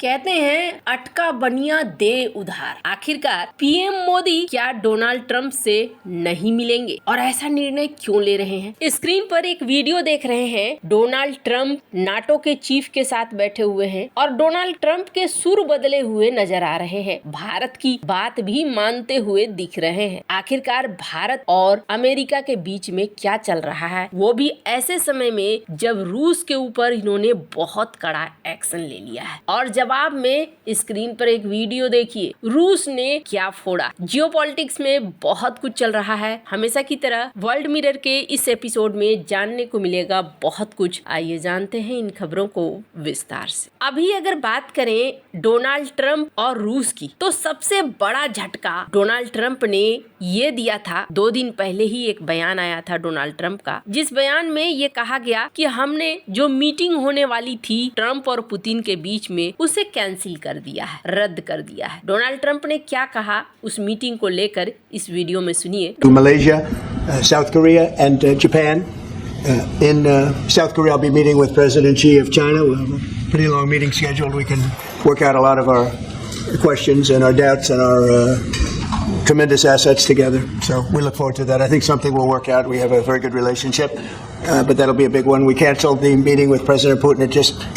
कहते हैं अटका बनिया दे उधार। आखिरकार पीएम मोदी क्या डोनाल्ड ट्रंप से नहीं मिलेंगे और ऐसा निर्णय क्यों ले रहे हैं? स्क्रीन पर एक वीडियो देख रहे हैं। डोनाल्ड ट्रंप नाटो के चीफ के साथ बैठे हुए हैं और डोनाल्ड ट्रंप के सुर बदले हुए नजर आ रहे हैं। भारत की बात भी मानते हुए दिख रहे हैं। आखिरकार भारत और अमेरिका के बीच में क्या चल रहा है, वो भी ऐसे समय में जब रूस के ऊपर इन्होंने बहुत कड़ा एक्शन ले लिया है। और जवाब में स्क्रीन पर एक वीडियो देखिए, रूस ने क्या फोड़ा। जियोपॉलिटिक्स में बहुत कुछ चल रहा है। हमेशा की तरह वर्ल्ड मिरर के इस एपिसोड में जानने को मिलेगा बहुत कुछ। आइए जानते हैं इन खबरों को विस्तार से। अभी अगर बात करें डोनाल्ड ट्रंप और रूस की, तो सबसे बड़ा झटका डोनाल्ड ट्रंप ने ये दिया था। 2 दिन पहले ही एक बयान आया था डोनाल्ड ट्रंप का, जिस बयान में ये कहा गया कि हमने जो मीटिंग होने वाली थी ट्रंप और पुतिन के बीच में, उसे कैंसिल कर दिया है, रद्द कर दिया है। डोनाल्ड ट्रंप ने क्या कहा उस मीटिंग को लेकर इस वीडियो में सुनिए। Malaysia, South Korea and Japan. In South Korea, I'll be meeting with President Xi of China. We'll have a pretty long meeting scheduled. We can work out a lot of our questions and our doubts and our tremendous assets together. So we look forward to that. I think something will work out. We have a very good relationship. But that'll be a big one. We canceled the meeting with President Putin.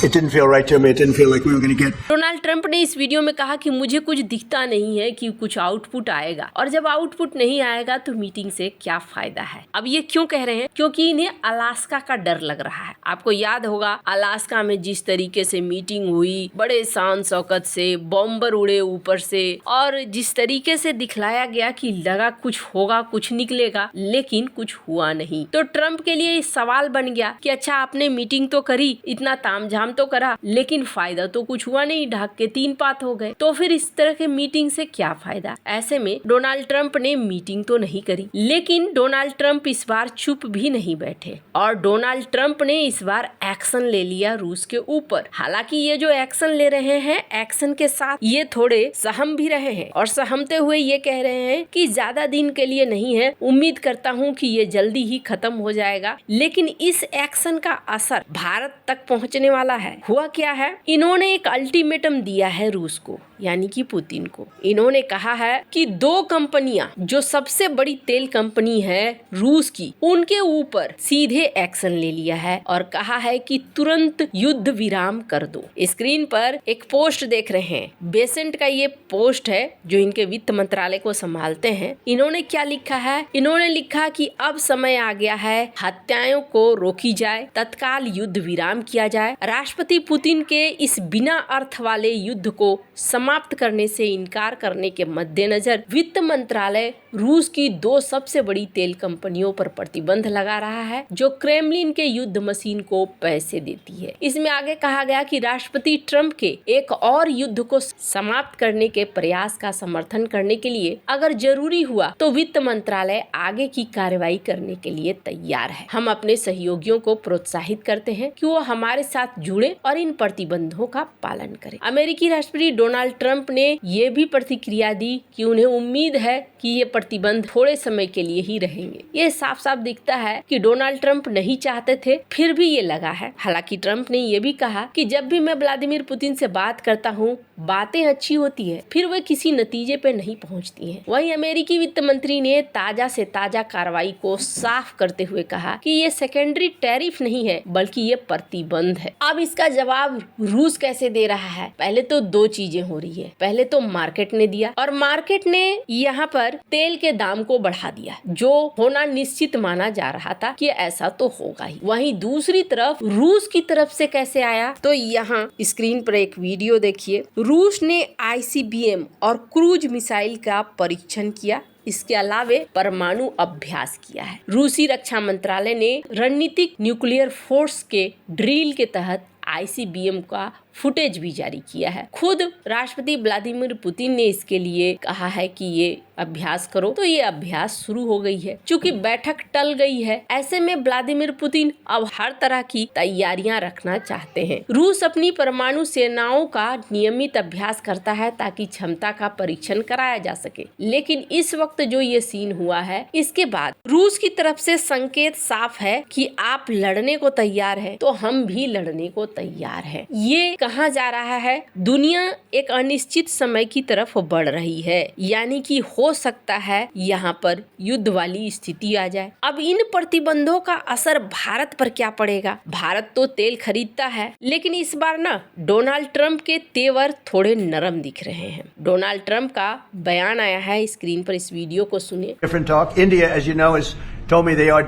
It didn't feel right to me. It didn't feel like we were going to get. Donald Trump ने इस video में कहा कि मुझे कुछ दिखता नहीं है कि कुछ आउटपुट आएगा, और जब आउटपुट नहीं आएगा तो मीटिंग से क्या फायदा है। अब ये क्यों कह रहे हैं? क्योंकि इन्हें अलास्का का डर लग रहा है। आपको याद होगा अलास्का में जिस तरीके से मीटिंग हुई, बड़े शान शौकत से, बॉम्बर उड़े ऊपर से, और जिस तरीके से दिखलाया गया कि लगा कुछ होगा, कुछ निकलेगा, लेकिन कुछ हुआ नहीं। तो ट्रंप के लिए सवाल बन गया कि अच्छा, आपने मीटिंग तो करी, इतना तामझाम तो करा, लेकिन फायदा तो कुछ हुआ नहीं, ढाक के 3 पात हो गए। तो फिर इस तरह के मीटिंग से क्या फायदा? ऐसे में डोनाल्ड ट्रंप ने मीटिंग तो नहीं करी, लेकिन डोनाल्ड ट्रंप इस बार चुप भी नहीं बैठे और डोनाल्ड ट्रंप ने इस बार एक्शन ले लिया रूस के ऊपर। हालांकि ये जो एक्शन ले रहे हैं, एक्शन के साथ ये थोड़े सहम भी रहे हैं और सहमते हुए ये कह रहे हैं कि ज्यादा दिन के लिए नहीं है, उम्मीद करता हूँ कि ये जल्दी ही खत्म हो जाएगा। लेकिन इस एक्शन का असर भारत तक पहुंचने वाला है। हुआ क्या है, इन्होंने एक अल्टीमेटम दिया है रूस को, यानी कि पुतिन को। इन्होंने कहा है कि 2 कंपनियां जो सबसे बड़ी तेल कंपनी है रूस की, उनके ऊपर सीधे एक्शन ले लिया है और कहा है कि तुरंत युद्ध विराम कर दो। स्क्रीन पर एक पोस्ट देख रहे हैं, बेसेंट का ये पोस्ट है जो इनके वित्त मंत्रालय को संभालते हैं। इन्होंने क्या लिखा है? इन्होंने लिखा कि अब समय आ गया है, हत्याओं को रोकी जाए, तत्काल युद्ध विराम किया जाए। राष्ट्रपति पुतिन के इस बिना अर्थ वाले युद्ध को समाप्त करने से इनकार करने के मद्देनजर वित्त मंत्रालय रूस की 2 सबसे बड़ी तेल कंपनियों पर प्रतिबंध लगा रहा है, जो क्रेमलिन के युद्ध मशीन को पैसे देती है। इसमें आगे कहा गया कि राष्ट्रपति ट्रंप के एक और युद्ध को समाप्त करने के प्रयास का समर्थन करने के लिए अगर जरूरी हुआ तो वित्त मंत्रालय आगे की कार्रवाई करने के लिए तैयार है। हम अपने सहयोगियों को प्रोत्साहित करते हैं कि वो हमारे साथ जुड़े और इन प्रतिबंधों का पालन करें। अमेरिकी राष्ट्रपति डोनाल्ड ट्रंप ने ये भी प्रतिक्रिया दी कि उन्हें उम्मीद है कि ये प्रतिबंध थोड़े समय के लिए ही रहेंगे। ये साफ साफ दिखता है कि डोनाल्ड ट्रंप नहीं चाहते थे, फिर भी ये लगा है। हालांकि ट्रंप ने ये भी कहा कि जब भी मैं व्लादिमीर पुतिन से बात करता हूँ, बातें अच्छी होती है, फिर वे किसी नतीजे पे नहीं पहुँचती हैं। वहीं अमेरिकी वित्त मंत्री ने ताजा से ताजा कार्रवाई को साफ करते हुए कहा कि ये सेकेंडरी टैरिफ नहीं है, बल्कि ये प्रतिबंध है। अब इसका जवाब रूस कैसे दे रहा है? पहले तो 2 चीजें हो रही है। पहले तो मार्केट ने दिया, और मार्केट ने यहाँ पर तेल के दाम को बढ़ा दिया, जो होना निश्चित माना जा रहा था कि ऐसा तो होगा ही। वहीं दूसरी तरफ रूस की तरफ से कैसे आया, तो यहाँ स्क्रीन पर एक वीडियो देखिए। रूस ने ICBM और क्रूज मिसाइल का परीक्षण किया। इसके अलावे परमाणु अभ्यास किया है। रूसी रक्षा मंत्रालय ने रणनीतिक न्यूक्लियर फोर्स के ड्रिल के तहत ICBM का फुटेज भी जारी किया है। खुद राष्ट्रपति व्लादिमीर पुतिन ने इसके लिए कहा है कि ये अभ्यास करो, तो ये अभ्यास शुरू हो गई है। चूंकि बैठक टल गई है, ऐसे में व्लादिमीर पुतिन अब हर तरह की तैयारियां रखना चाहते हैं। रूस अपनी परमाणु सेनाओं का नियमित अभ्यास करता है ताकि क्षमता का परीक्षण कराया जा सके। लेकिन इस वक्त जो ये सीन हुआ है, इसके बाद रूस की तरफ से संकेत साफ है कि आप लड़ने को तैयार है तो हम भी लड़ने को तैयार है। ये कहाँ जा रहा है? दुनिया एक अनिश्चित समय की तरफ बढ़ रही है, यानी कि हो सकता है यहाँ पर युद्ध वाली स्थिति आ जाए। अब इन प्रतिबंधों का असर भारत पर क्या पड़ेगा? भारत तो तेल खरीदता है, लेकिन इस बार ना डोनाल्ड ट्रंप के तेवर थोड़े नरम दिख रहे हैं। डोनाल्ड ट्रंप का बयान आया है, स्क्रीन पर इस वीडियो को सुनिए। Different talk. India, as you know, has told me they are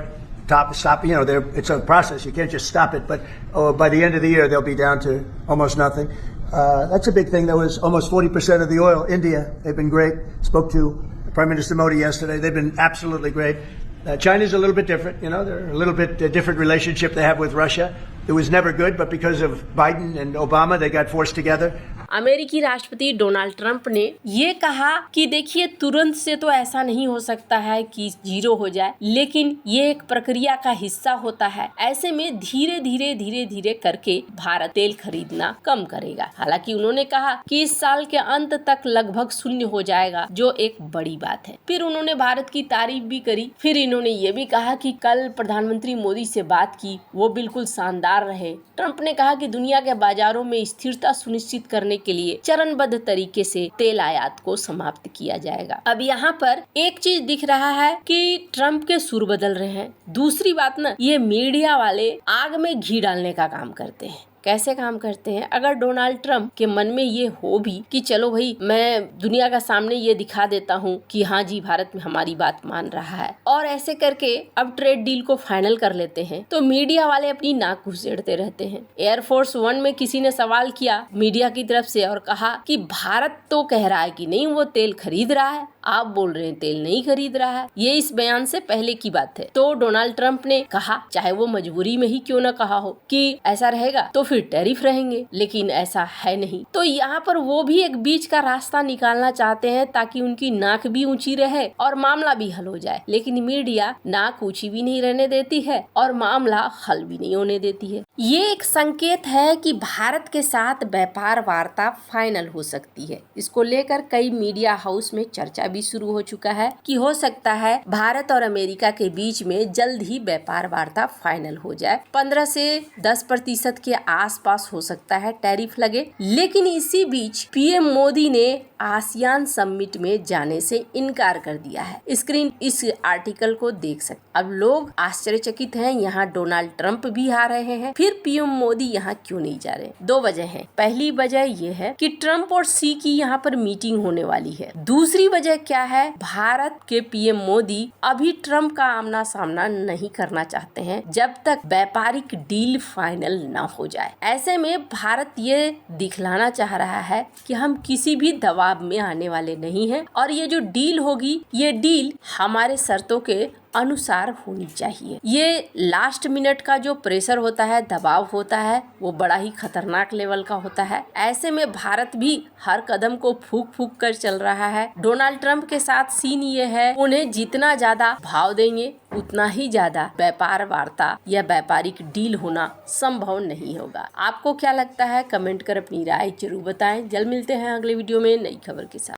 stop. You know, it's a process. You can't just stop it. But by the end of the year, they'll be down to almost nothing. That's a big thing. That was almost 40% of the oil. India, they've been great. Spoke to Prime Minister Modi yesterday. They've been absolutely great. China's a little bit different. You know, they're a little bit different relationship they have with Russia. It was never good, but because of Biden and Obama, they got forced together. अमेरिकी राष्ट्रपति Donald Trump ने ये कहा कि देखिए तुरंत से तो ऐसा नहीं हो सकता है कि जीरो हो जाए, लेकिन ये एक प्रक्रिया का हिस्सा होता है। ऐसे में धीरे धीरे करके भारत तेल खरीदना कम करेगा। हालांकि उन्होंने कहा कि इस साल के अंत तक लगभग शून्य हो जाएगा, जो एक बड़ी बात है। फिर उन्होंने भारत की तारीफ भी करी। फिर इन्होंने ये भी कहा कि कल प्रधानमंत्री मोदी से बात की, वो बिल्कुल शानदार रहे। ट्रंप ने कहा कि दुनिया के बाजारों में स्थिरता सुनिश्चित करने के लिए चरणबद्ध तरीके से तेल आयात को समाप्त किया जाएगा। अब यहाँ पर एक चीज दिख रहा है कि ट्रंप के सुर बदल रहे हैं। दूसरी बात ना, ये मीडिया वाले आग में घी डालने का काम करते हैं। कैसे काम करते हैं? अगर डोनाल्ड ट्रंप के मन में ये हो भी कि चलो भाई मैं दुनिया का सामने ये दिखा देता हूँ कि हाँ जी भारत में हमारी बात मान रहा है, और ऐसे करके अब ट्रेड डील को फाइनल कर लेते हैं, तो मीडिया वाले अपनी नाक घुसेड़ते रहते हैं। एयरफोर्स 1 में किसी ने सवाल किया मीडिया की तरफ से और कहा कि भारत तो कह रहा है कि नहीं वो तेल खरीद रहा है, आप बोल रहे हैं तेल नहीं खरीद रहा है। ये इस बयान से पहले की बात है। तो डोनाल्ड ट्रंप ने कहा, चाहे वो मजबूरी में ही क्यों ना कहा हो कि ऐसा रहेगा तो फिर टैरिफ रहेंगे, लेकिन ऐसा है नहीं। तो यहाँ पर वो भी एक बीच का रास्ता निकालना चाहते हैं ताकि उनकी नाक भी ऊंची रहे और मामला भी हल हो जाए। लेकिन मीडिया नाक ऊंची भी नहीं रहने देती है और मामला हल भी नहीं होने देती है। ये एक संकेत है कि भारत के साथ व्यापार वार्ता फाइनल हो सकती है। इसको लेकर कई मीडिया हाउस में चर्चा भी शुरू हो चुका है कि हो सकता है भारत और अमेरिका के बीच में जल्द ही व्यापार वार्ता फाइनल हो जाए। 15 से 10% के आसपास हो सकता है टैरिफ लगे। लेकिन इसी बीच पीएम मोदी ने आसियान समिट में जाने से इनकार कर दिया है। स्क्रीन इस आर्टिकल को देख सकते। अब लोग आश्चर्यचकित हैं, यहाँ डोनाल्ड ट्रंप भी आ रहे हैं, फिर पीएम मोदी यहाँ क्यों नहीं जा रहे? 2 वजह हैं। पहली वजह ये है कि ट्रंप और सी की यहाँ पर मीटिंग होने वाली है। दूसरी वजह क्या है? भारत के पीएम मोदी अभी ट्रंप का आमना सामना नहीं करना चाहते हैं जब तक व्यापारिक डील फाइनल न हो जाए। ऐसे में भारत ये दिखलाना चाह रहा है कि हम किसी भी दबाव में आने वाले नहीं हैं और ये जो डील होगी, ये डील हमारे शर्तों के अनुसार होनी चाहिए। ये लास्ट मिनट का जो प्रेशर होता है, दबाव होता है, वो बड़ा ही खतरनाक लेवल का होता है। ऐसे में भारत भी हर कदम को फूंक फूंक कर चल रहा है। डोनाल्ड ट्रंप के साथ सीन ये है, उन्हें जितना ज्यादा भाव देंगे उतना ही ज्यादा व्यापार वार्ता या व्यापारिक डील होना संभव नहीं होगा। आपको क्या लगता है? कमेंट कर अपनी राय जरूर बताएं। जल्द मिलते हैं अगले वीडियो में नई खबर के साथ।